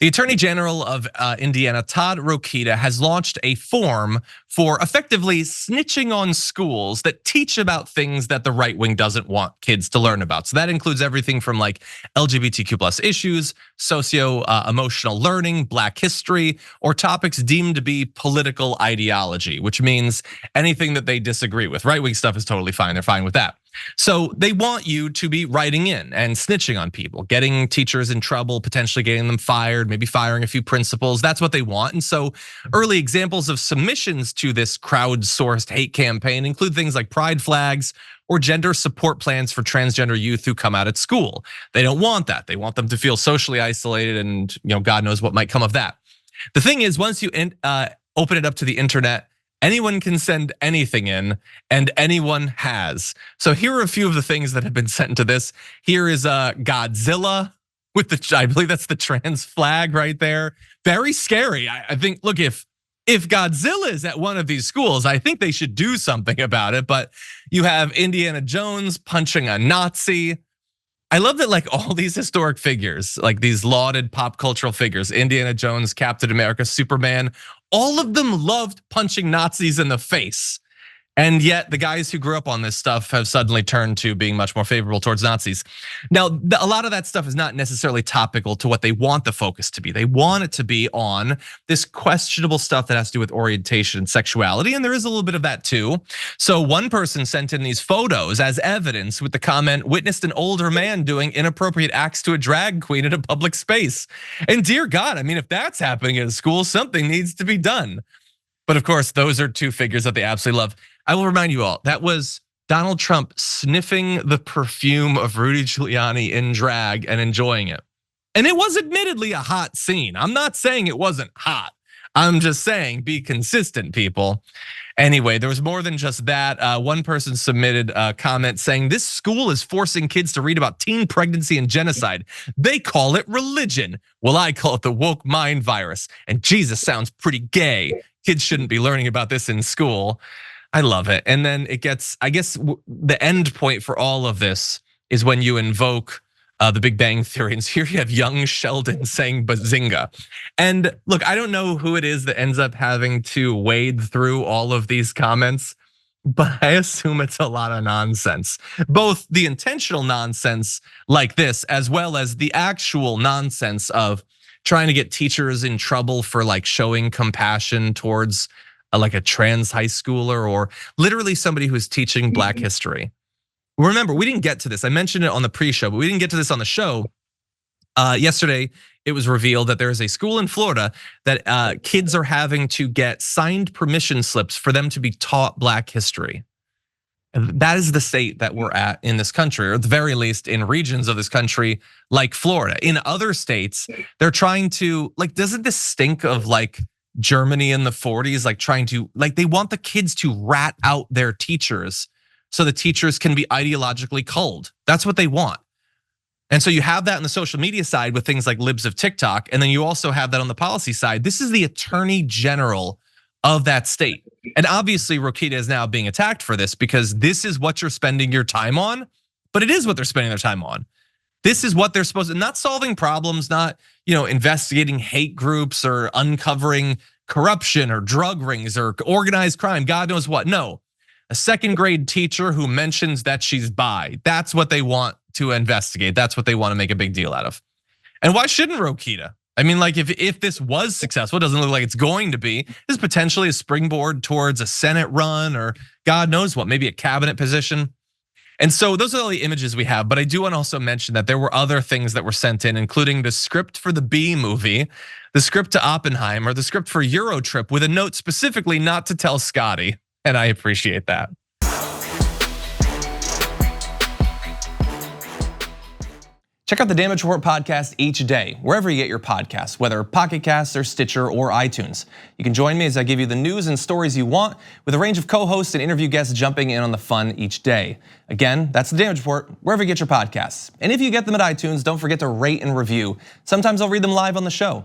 The Attorney General of Indiana, Todd Rokita, has launched a form for effectively snitching on schools that teach about things that the right wing doesn't want kids to learn about. So that includes everything from like LGBTQ plus issues, socio-emotional learning, Black history, or topics deemed to be political ideology, which means anything that they disagree with. Right wing stuff is totally fine. They're fine with that. So they want you to be writing in and snitching on people, getting teachers in trouble, potentially getting them fired, maybe firing a few principals. That's what they want. And so early examples of submissions to this crowdsourced hate campaign include things like pride flags or gender support plans for transgender youth who come out at school. They don't want that. They want them to feel socially isolated, and God knows what might come of that. The thing is, once you open it up to the internet, anyone can send anything in, and anyone has. So here are a few of the things that have been sent into this. Here is Godzilla with I believe that's the trans flag right there. Very scary. I think, look, if Godzilla is at one of these schools, I think they should do something about it. But you have Indiana Jones punching a Nazi. I love that, like, all these historic figures, like these lauded pop cultural figures, Indiana Jones, Captain America, Superman, all of them loved punching Nazis in the face. And yet the guys who grew up on this stuff have suddenly turned to being much more favorable towards Nazis. Now, a lot of that stuff is not necessarily topical to what they want the focus to be. They want it to be on this questionable stuff that has to do with orientation and sexuality, and there is a little bit of that too. So one person sent in these photos as evidence with the comment, witnessed an older man doing inappropriate acts to a drag queen in a public space. And dear God, I mean, if that's happening at a school, something needs to be done. But of course, those are two figures that they absolutely love. I will remind you all, that was Donald Trump sniffing the perfume of Rudy Giuliani in drag and enjoying it. And it was admittedly a hot scene. I'm not saying it wasn't hot. I'm just saying be consistent, people. Anyway, there was more than just that. One person submitted a comment saying this school is forcing kids to read about teen pregnancy and genocide. They call it religion. Well, I call it the woke mind virus. And Jesus sounds pretty gay. Kids shouldn't be learning about this in school. I love it. And then it gets, I guess the end point for all of this is when you invoke the Big Bang Theory. And so here you have young Sheldon saying bazinga. And look, I don't know who it is that ends up having to wade through all of these comments, but I assume it's a lot of nonsense. Both the intentional nonsense like this, as well as the actual nonsense of trying to get teachers in trouble for like showing compassion towards like a trans high schooler or literally somebody who's teaching Black history. Remember, we didn't get to this. I mentioned it on the pre-show, but we didn't get to this on the show. Yesterday, it was revealed that there is a school in Florida that kids are having to get signed permission slips for them to be taught Black history. And that is the state that we're at in this country, or at the very least in regions of this country like Florida. In other states, they're trying to, like, doesn't this stink of like Germany in the 40s, like trying to, like they want the kids to rat out their teachers so the teachers can be ideologically culled. That's what they want. And so you have that on the social media side with things like libs of TikTok, and then you also have that on the policy side. This is the Attorney General of that state. And obviously Rokita is now being attacked for this because this is what you're spending your time on, but it is what they're spending their time on. This is what they're supposed to, not solving problems, not investigating hate groups or uncovering corruption or drug rings or organized crime, God knows what. No, a second grade teacher who mentions that she's bi. That's what they want to investigate. That's what they want to make a big deal out of. And why shouldn't Rokita? I mean, like if this was successful, it doesn't look like it's going to be, this is potentially a springboard towards a Senate run or God knows what, maybe a cabinet position. And so those are all the images we have, but I do want to also mention that there were other things that were sent in, including the script for the Bee movie, the script to Oppenheimer, the script for Eurotrip with a note specifically not to tell Scotty, and I appreciate that. Check out the Damage Report podcast each day, wherever you get your podcasts, whether Pocket Casts or Stitcher or iTunes. You can join me as I give you the news and stories you want, with a range of co-hosts and interview guests jumping in on the fun each day. Again, that's the Damage Report, wherever you get your podcasts. And if you get them at iTunes, don't forget to rate and review. Sometimes I'll read them live on the show.